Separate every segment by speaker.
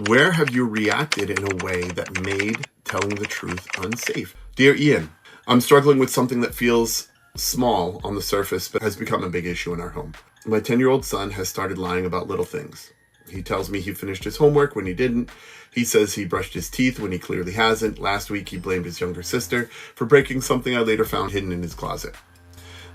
Speaker 1: Where have you reacted in a way that made telling the truth unsafe? Dear Ian, I'm struggling with something that feels small on the surface, but has become a big issue in our home. My 10-year-old son has started lying about little things. He tells me he finished his homework when he didn't. He says he brushed his teeth when he clearly hasn't. Last week, he blamed his younger sister for breaking something I later found hidden in his closet.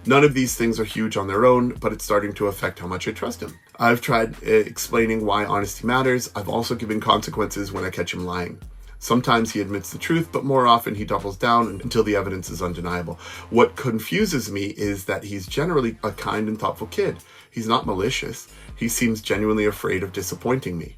Speaker 1: None of these things are huge on their own, but it's starting to affect how much I trust him. I've tried explaining why honesty matters. I've also given consequences when I catch him lying. Sometimes he admits the truth, but more often he doubles down until the evidence is undeniable. What confuses me is that he's generally a kind and thoughtful kid. He's not malicious. He seems genuinely afraid of disappointing me.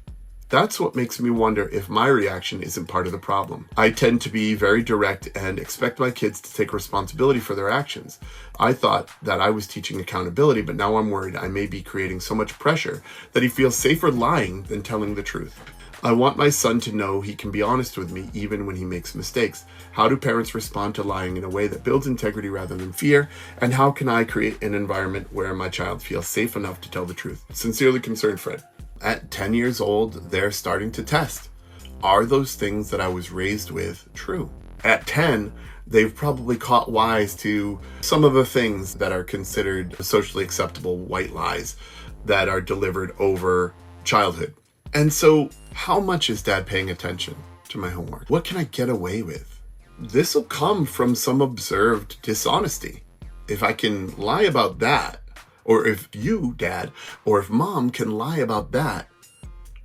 Speaker 1: That's what makes me wonder if my reaction isn't part of the problem. I tend to be very direct and expect my kids to take responsibility for their actions. I thought that I was teaching accountability, but now I'm worried I may be creating so much pressure that he feels safer lying than telling the truth. I want my son to know he can be honest with me even when he makes mistakes. How do parents respond to lying in a way that builds integrity rather than fear? And how can I create an environment where my child feels safe enough to tell the truth? Sincerely concerned, Fred. At 10 years old, they're starting to test. Are those things that I was raised with true? At 10, they've probably caught wise to some of the things that are considered socially acceptable white lies that are delivered over childhood. And so, how much is Dad paying attention to my homework? What can I get away with? This will come from some observed dishonesty. If I can lie about that, or if you, Dad, or if Mom can lie about that,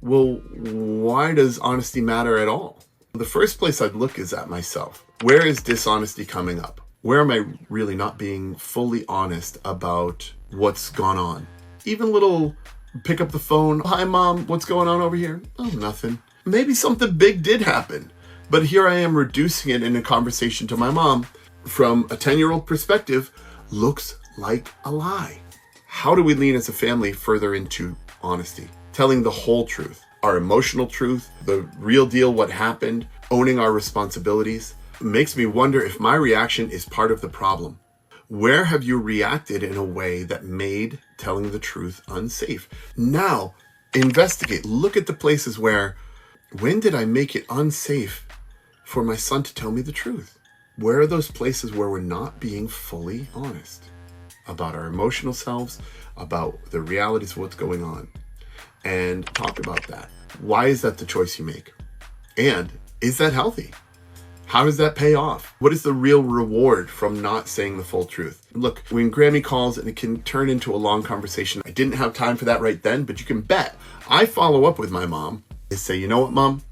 Speaker 1: well, why does honesty matter at all? The first place I'd look is at myself. Where is dishonesty coming up? Where am I really not being fully honest about what's gone on? Even little pick up the phone, hi Mom, what's going on over here? Oh, nothing. Maybe something big did happen, but here I am reducing it in a conversation to my mom from a 10-year-old perspective, looks like a lie. How do we lean as a family further into honesty? Telling the whole truth, our emotional truth, the real deal, what happened, owning our responsibilities. Makes me wonder if my reaction is part of the problem. Where have you reacted in a way that made telling the truth unsafe? Now, investigate. Look at the places where, when did I make it unsafe for my son to tell me the truth? Where are those places where we're not being fully honest about our emotional selves, about the realities of what's going on? And talk about that. Why is that the choice you make? And is that healthy? How does that pay off? What is the real reward from not saying the full truth? Look, when Grammy calls and it can turn into a long conversation, I didn't have time for that right then, but you can bet I follow up with my mom and say, you know what, Mom?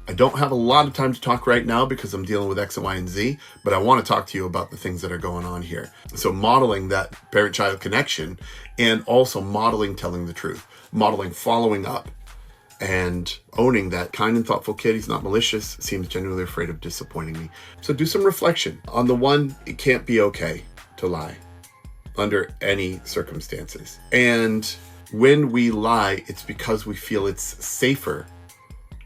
Speaker 1: I don't have a lot of time to talk right now because I'm dealing with X and Y and Z, but I want to talk to you about the things that are going on here. So modeling that parent-child connection and also modeling telling the truth, modeling following up, and owning that kind and thoughtful kid. He's not malicious, seems genuinely afraid of disappointing me. So do some reflection. On the one, it can't be okay to lie under any circumstances. And when we lie, it's because we feel it's safer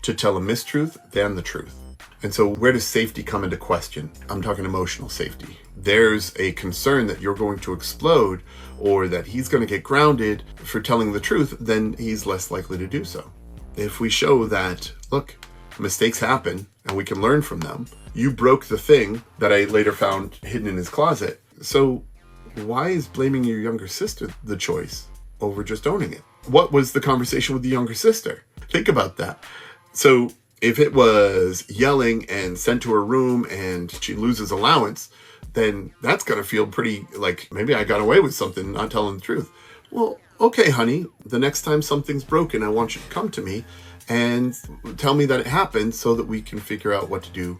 Speaker 1: to tell a mistruth than the truth. And so where does safety come into question? I'm talking emotional safety. There's a concern that you're going to explode or that he's going to get grounded for telling the truth, then he's less likely to do so. If we show that, look, mistakes happen and we can learn from them. You broke the thing that I later found hidden in his closet. So why is blaming your younger sister the choice over just owning it? What was the conversation with the younger sister? Think about that. So if it was yelling and sent to her room and she loses allowance, then that's going to feel pretty like maybe I got away with something, not telling the truth. Well, okay, honey, the next time something's broken, I want you to come to me and tell me that it happened so that we can figure out what to do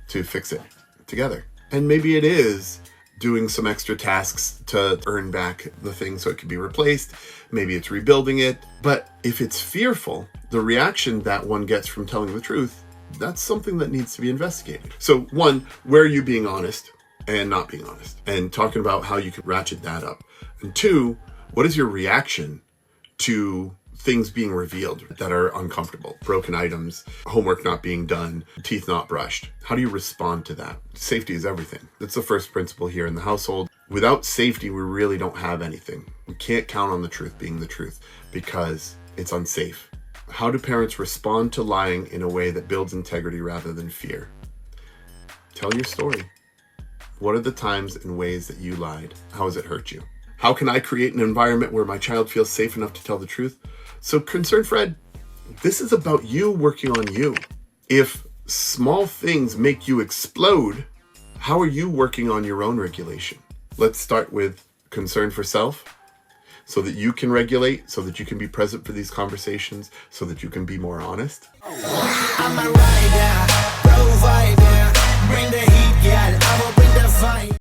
Speaker 1: to fix it together. And maybe it is doing some extra tasks to earn back the thing so it can be replaced. Maybe it's rebuilding it. But if it's fearful, the reaction that one gets from telling the truth, that's something that needs to be investigated. So one, where are you being honest and not being honest? And talking about how you can ratchet that up. And two, what is your reaction to things being revealed that are uncomfortable? Broken items, homework not being done, teeth not brushed. How do you respond to that? Safety is everything. That's the first principle here in the household. Without safety, we really don't have anything. We can't count on the truth being the truth because it's unsafe How do parents respond to lying in a way that builds integrity rather than fear? Tell your story. What are the times and ways that you lied? How has it hurt you? How can I create an environment where my child feels safe enough to tell the truth? So, Concerned Fred, this is about you working on you. If small things make you explode, how are you working on your own regulation? Let's start with concern for self, so that you can regulate, so that you can be present for these conversations, so that you can be more honest. I'm a rider, bring the heat, girl. I will bring the fight.